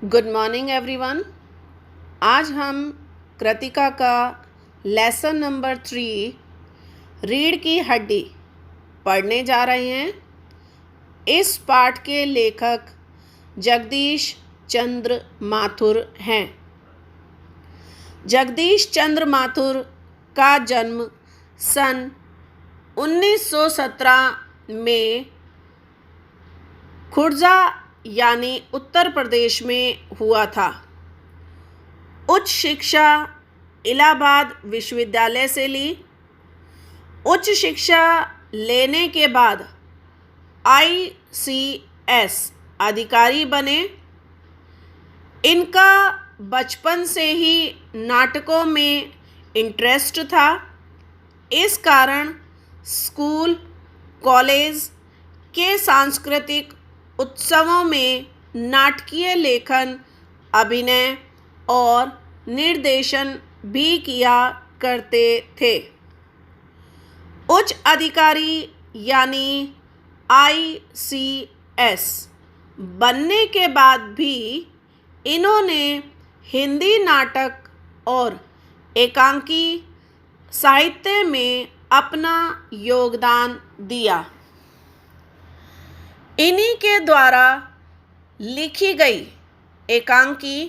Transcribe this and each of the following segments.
Good morning everyone. आज हम कृतिका का लेसन नंबर 3 रीढ़ की हड्डी पढ़ने जा रहे हैं। इस पाठ के लेखक जगदीश चंद्र माथुर हैं। जगदीश चंद्र माथुर का जन्म सन 1917 में खुर्जा यानी उत्तर प्रदेश में हुआ था। उच्च शिक्षा इलाहाबाद विश्वविद्यालय से ली। उच्च शिक्षा लेने के बाद ICS अधिकारी बने। इनका बचपन से ही नाटकों में इंटरेस्ट था। इस कारण स्कूल कॉलेज के सांस्कृतिक उत्सवों में नाटकीय लेखन, अभिनय और निर्देशन भी किया करते थे। उच्च अधिकारी यानी ICS बनने के बाद भी इन्होंने हिंदी नाटक और एकांकी साहित्य में अपना योगदान दिया। इन्हीं के द्वारा लिखी गई एकांकी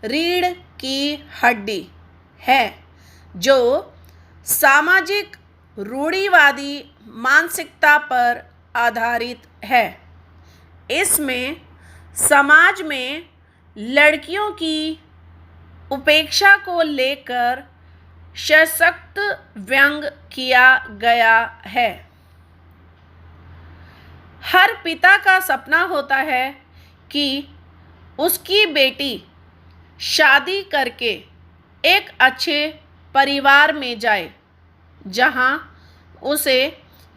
रीढ़ की हड्डी है, जो सामाजिक रूढ़िवादी मानसिकता पर आधारित है। इसमें समाज में लड़कियों की उपेक्षा को लेकर सशक्त व्यंग किया गया है। हर पिता का सपना होता है कि उसकी बेटी शादी करके एक अच्छे परिवार में जाए, जहां उसे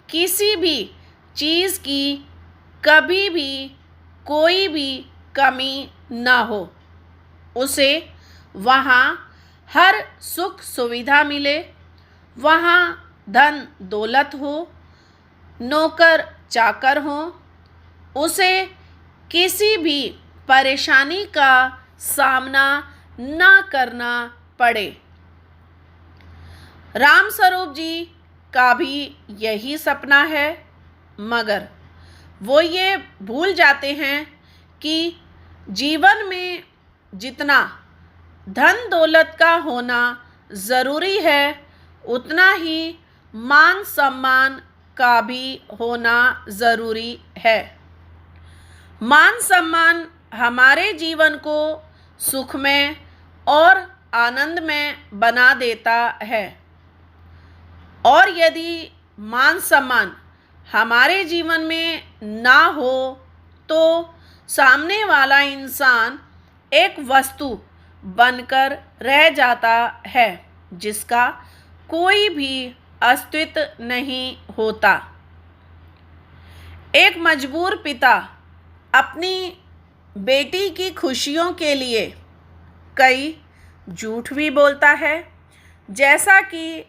किसी भी चीज़ की कभी भी कोई भी कमी ना हो। उसे वहां हर सुख सुविधा मिले, वहां धन दौलत हो, नौकर चाकर हो, उसे किसी भी परेशानी का सामना ना करना पड़े। राम स्वरूप जी का भी यही सपना है, मगर वो ये भूल जाते हैं कि जीवन में जितना धन दौलत का होना ज़रूरी है, उतना ही मान सम्मान का भी होना ज़रूरी है। मान सम्मान हमारे जीवन को सुखमय और आनंदमय बना देता है, और यदि मान सम्मान हमारे जीवन में ना हो तो सामने वाला इंसान एक वस्तु बनकर रह जाता है, जिसका कोई भी अस्तित्व नहीं होता। एक मजबूर पिता अपनी बेटी की खुशियों के लिए कई झूठ भी बोलता है, जैसा कि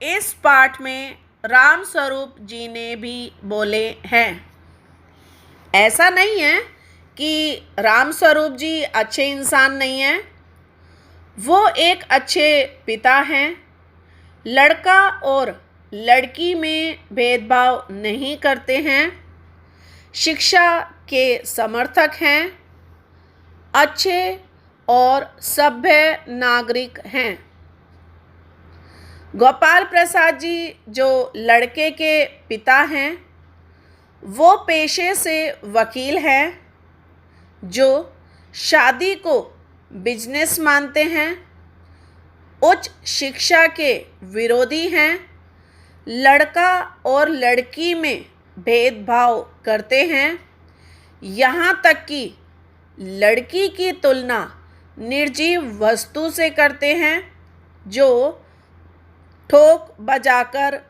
इस पाठ में राम स्वरूप जी ने भी बोले हैं। ऐसा नहीं है कि राम स्वरूप जी अच्छे इंसान नहीं हैं, वो एक अच्छे पिता हैं। लड़का और लड़की में भेदभाव नहीं करते हैं, शिक्षा के समर्थक हैं, अच्छे और सभ्य नागरिक हैं। गोपाल प्रसाद जी जो लड़के के पिता हैं, वो पेशे से वकील हैं, जो शादी को बिजनेस मानते हैं, उच्च शिक्षा के विरोधी हैं, लड़का और लड़की में भेदभाव करते हैं, यहाँ तक कि लड़की की तुलना निर्जीव वस्तु से करते हैं, जो ठोक बजाकर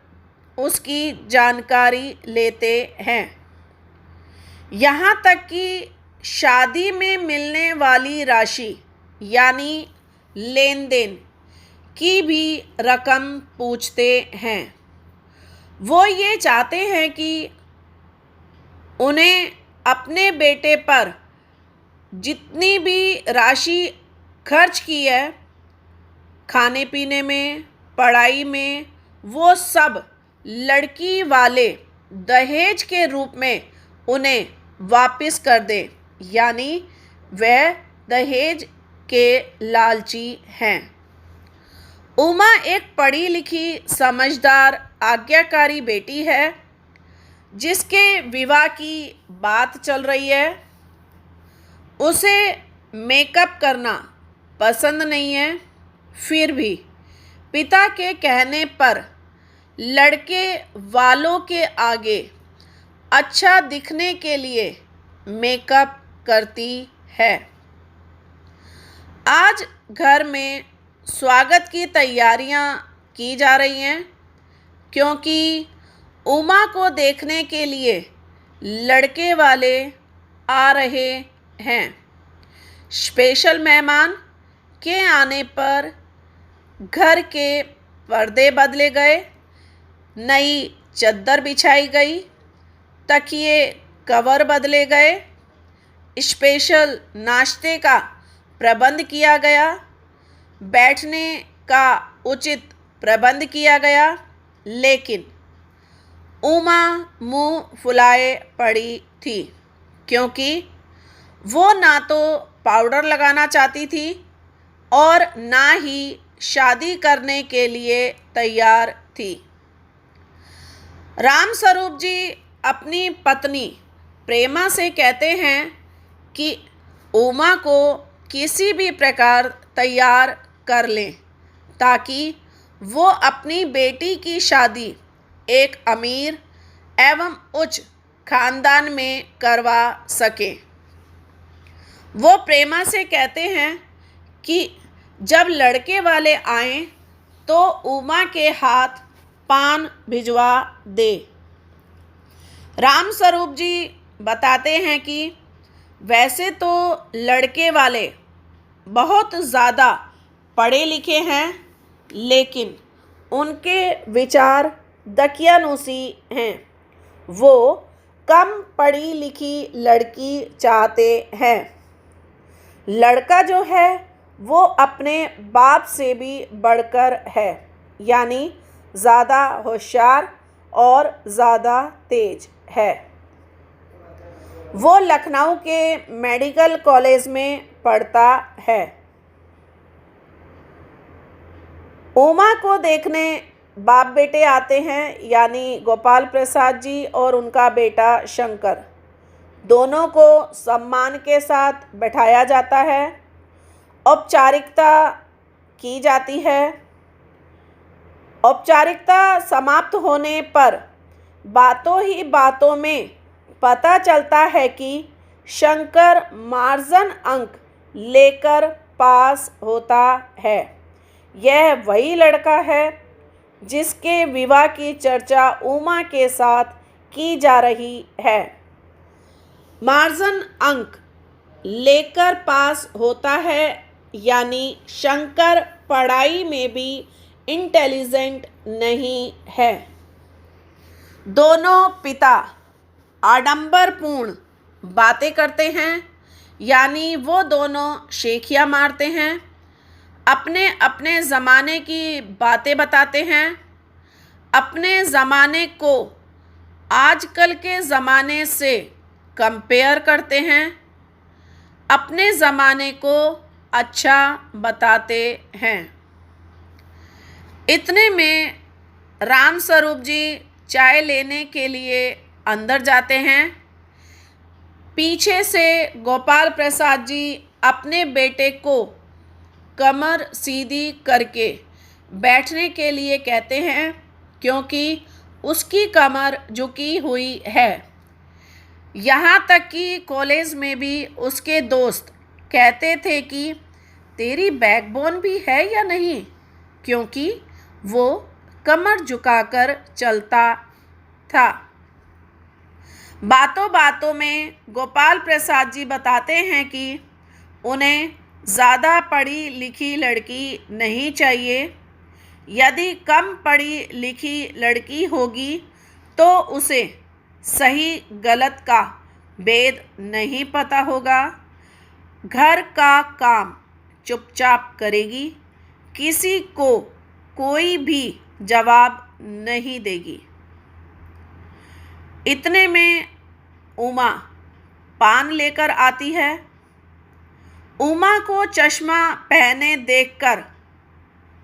उसकी जानकारी लेते हैं। यहाँ तक कि शादी में मिलने वाली राशि यानी लेन देन की भी रकम पूछते हैं। वो ये चाहते हैं कि उन्हें अपने बेटे पर जितनी भी राशि खर्च की है खाने पीने में, पढ़ाई में, वो सब लड़की वाले दहेज के रूप में उन्हें वापस कर दे, यानी वह दहेज के लालची हैं। उमा एक पढ़ी लिखी समझदार आज्ञाकारी बेटी है जिसके विवाह की बात चल रही है। उसे मेकअप करना पसंद नहीं है, फिर भी पिता के कहने पर लड़के वालों के आगे अच्छा दिखने के लिए मेकअप करती है। आज घर में स्वागत की तैयारियां की जा रही हैं क्योंकि उमा को देखने के लिए लड़के वाले आ रहे हैं। स्पेशल मेहमान के आने पर घर के पर्दे बदले गए, नई चादर बिछाई गई, तकिए कवर बदले गए, स्पेशल नाश्ते का प्रबंध किया गया, बैठने का उचित प्रबंध किया गया, लेकिन उमा मुंह फुलाए पड़ी थी क्योंकि वो ना तो पाउडर लगाना चाहती थी और ना ही शादी करने के लिए तैयार थी। राम स्वरूप जी अपनी पत्नी प्रेमा से कहते हैं कि उमा को किसी भी प्रकार तैयार कर लें ताकि वो अपनी बेटी की शादी एक अमीर एवं उच्च खानदान में करवा सके। वो प्रेमा से कहते हैं कि जब लड़के वाले आएं तो उमा के हाथ पान भिजवा दे। राम स्वरूप जी बताते हैं कि वैसे तो लड़के वाले बहुत ज़्यादा पढ़े लिखे हैं, लेकिन उनके विचार दकियानूसी हैं। वो कम पढ़ी लिखी लड़की चाहते हैं। लड़का जो है वो अपने बाप से भी बढ़कर है, यानी ज़्यादा होशियार और ज़्यादा तेज है। वो लखनऊ के मेडिकल कॉलेज में पढ़ता है। उमा को देखने बाप बेटे आते हैं, यानी गोपाल प्रसाद जी और उनका बेटा शंकर। दोनों को सम्मान के साथ बैठाया जाता है, औपचारिकता की जाती है। औपचारिकता समाप्त होने पर बातों ही बातों में पता चलता है कि शंकर मार्जन अंक लेकर पास होता है। यह वही लड़का है जिसके विवाह की चर्चा उमा के साथ की जा रही है। मार्जन अंक लेकर पास होता है, यानी शंकर पढ़ाई में भी इंटेलिजेंट नहीं है। दोनों पिता आडंबरपूर्ण बातें करते हैं, यानी वो दोनों शेखियाँ मारते हैं, अपने अपने ज़माने की बातें बताते हैं, अपने ज़माने को आजकल के ज़माने से कंपेयर करते हैं, अपने ज़माने को अच्छा बताते हैं। इतने में राम स्वरूप जी चाय लेने के लिए अंदर जाते हैं। पीछे से गोपाल प्रसाद जी अपने बेटे को कमर सीधी करके बैठने के लिए कहते हैं क्योंकि उसकी कमर झुकी हुई है। यहाँ तक कि कॉलेज में भी उसके दोस्त कहते थे कि तेरी बैकबोन भी है या नहीं, क्योंकि वो कमर झुकाकर चलता था। बातों बातों में गोपाल प्रसाद जी बताते हैं कि उन्हें ज़्यादा पढ़ी लिखी लड़की नहीं चाहिए। यदि कम पढ़ी लिखी लड़की होगी तो उसे सही गलत का भेद नहीं पता होगा। घर का काम चुपचाप करेगी, किसी को कोई भी जवाब नहीं देगी। इतने में उमा पान लेकर आती है। उमा को चश्मा पहने देखकर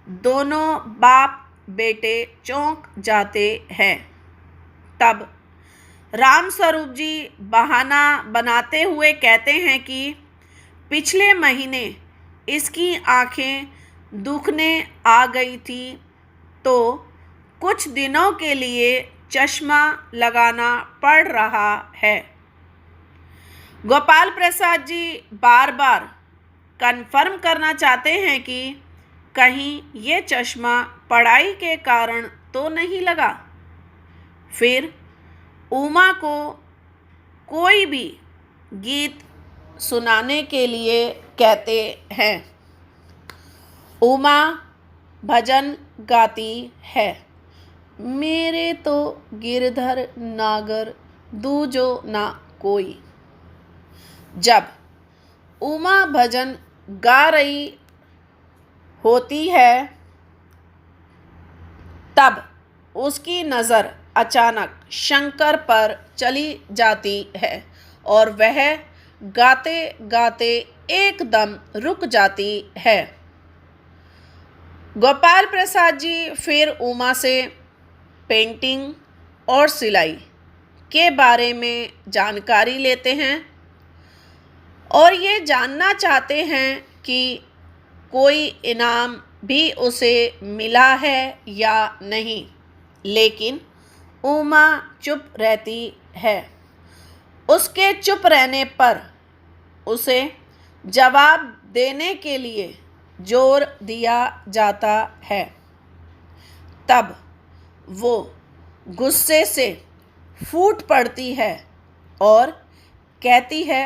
दोनों बाप बेटे चौंक जाते हैं। तब रामस्वरूप जी बहाना बनाते हुए कहते हैं कि पिछले महीने इसकी आंखें दुखने आ गई थी, तो कुछ दिनों के लिए चश्मा लगाना पड़ रहा है। गोपाल प्रसाद जी बार बार कन्फर्म करना चाहते हैं कि कहीं ये चश्मा पढ़ाई के कारण तो नहीं लगा। फिर उमा को कोई भी गीत सुनाने के लिए कहते हैं। उमा भजन गाती है। मेरे तो गिरधर नागर दूजो ना कोई। जब उमा भजन गा रही होती है तब उसकी नज़र अचानक शंकर पर चली जाती है और वह गाते गाते एकदम रुक जाती है। गोपाल प्रसाद जी फिर उमा से पेंटिंग और सिलाई के बारे में जानकारी लेते हैं और ये जानना चाहते हैं कि कोई इनाम भी उसे मिला है या नहीं, लेकिन उमा चुप रहती है। उसके चुप रहने पर उसे जवाब देने के लिए जोर दिया जाता है। तब वो गुस्से से फूट पड़ती है और कहती है,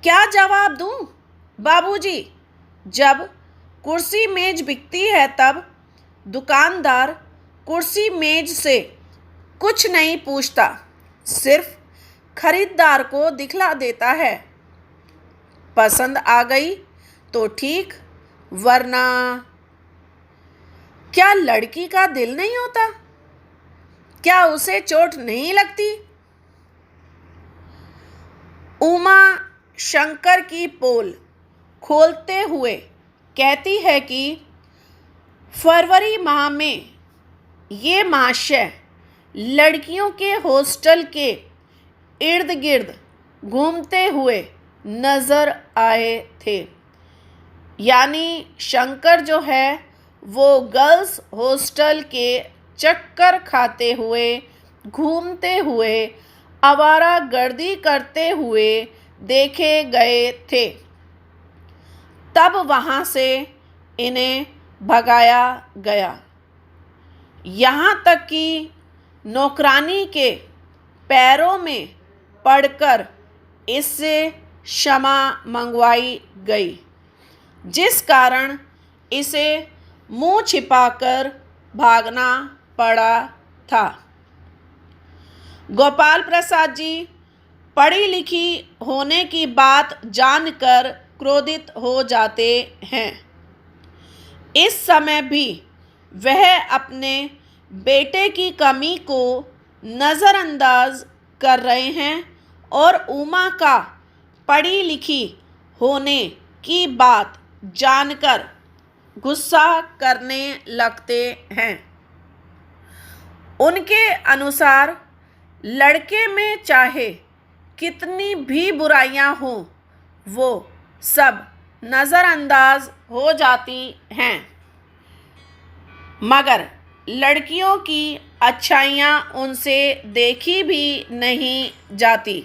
क्या जवाब दूं बाबूजी? जब कुर्सी मेज बिकती है तब दुकानदार कुर्सी मेज से कुछ नहीं पूछता, सिर्फ खरीदार को दिखला देता है। पसंद आ गई तो ठीक, वरना क्या लड़की का दिल नहीं होता? क्या उसे चोट नहीं लगती? उमा शंकर की पोल खोलते हुए कहती है कि फरवरी माह में ये महाशय लड़कियों के हॉस्टल के इर्द गिर्द घूमते हुए नज़र आए थे। यानी शंकर जो है वो गर्ल्स हॉस्टल के चक्कर खाते हुए, घूमते हुए, आवारागर्दी करते हुए देखे गए थे। तब वहाँ से इन्हें भगाया गया। यहाँ तक कि नौकरानी के पैरों में पड़कर इससे क्षमा मंगवाई गई, जिस कारण इसे मुंह छिपाकर भागना पड़ा था। गोपाल प्रसाद जी पढ़ी लिखी होने की बात जानकर क्रोधित हो जाते हैं। इस समय भी वह अपने बेटे की कमी को नज़रअंदाज कर रहे हैं और उमा का पढ़ी लिखी होने की बात जानकर गुस्सा करने लगते हैं। उनके अनुसार लड़के में चाहे कितनी भी बुराइयां हों, वो सब नज़रअंदाज हो जाती हैं, मगर लड़कियों की अच्छाइयाँ उनसे देखी भी नहीं जाती।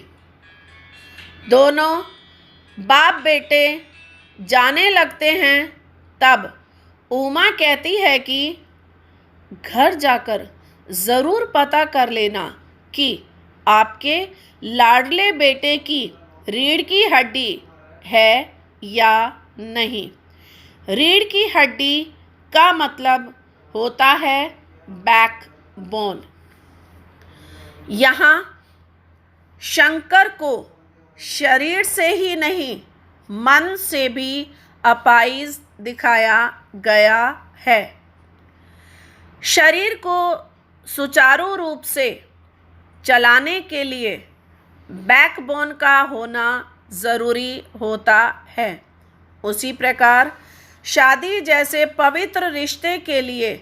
दोनों बाप बेटे जाने लगते हैं। तब उमा कहती है कि घर जाकर ज़रूर पता कर लेना कि आपके लाडले बेटे की रीढ़ की हड्डी है या नहीं। रीढ़ की हड्डी का मतलब होता है बैकबोन। यहाँ शंकर को शरीर से ही नहीं मन से भी अपाइज दिखाया गया है। शरीर को सुचारू रूप से चलाने के लिए बैकबोन का होना ज़रूरी होता है। उसी प्रकार शादी जैसे पवित्र रिश्ते के लिए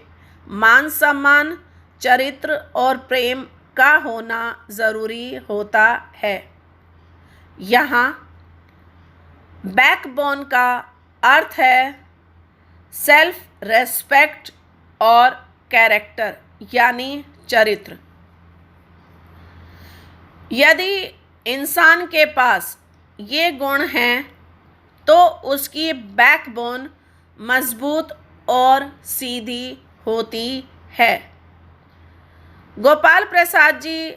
मान सम्मान, चरित्र और प्रेम का होना ज़रूरी होता है। यहाँ बैकबोन का अर्थ है सेल्फ रेस्पेक्ट और कैरेक्टर यानी चरित्र। यदि इंसान के पास ये गुण हैं तो उसकी बैकबोन मजबूत और सीधी होती है। गोपाल प्रसाद जी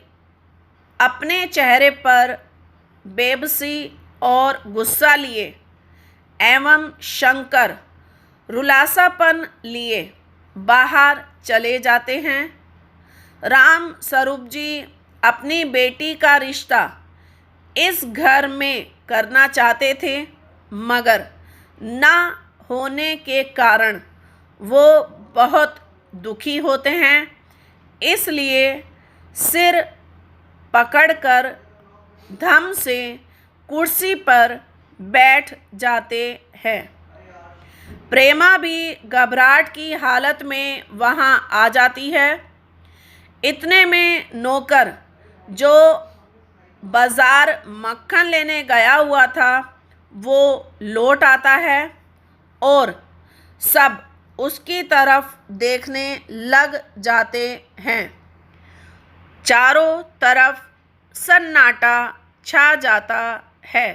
अपने चेहरे पर बेबसी और गुस्सा लिए एवं शंकर रुलासापन लिए बाहर चले जाते हैं। राम स्वरूप जी अपनी बेटी का रिश्ता इस घर में करना चाहते थे, मगर ना होने के कारण वो बहुत दुखी होते हैं। इसलिए सिर पकड़कर धम से कुर्सी पर बैठ जाते हैं। प्रेमा भी घबराहट की हालत में वहाँ आ जाती है। इतने में नौकर जो बाज़ार मक्खन लेने गया हुआ था वो लौट आता है और सब उसकी तरफ देखने लग जाते हैं। चारों तरफ सन्नाटा छा जाता है।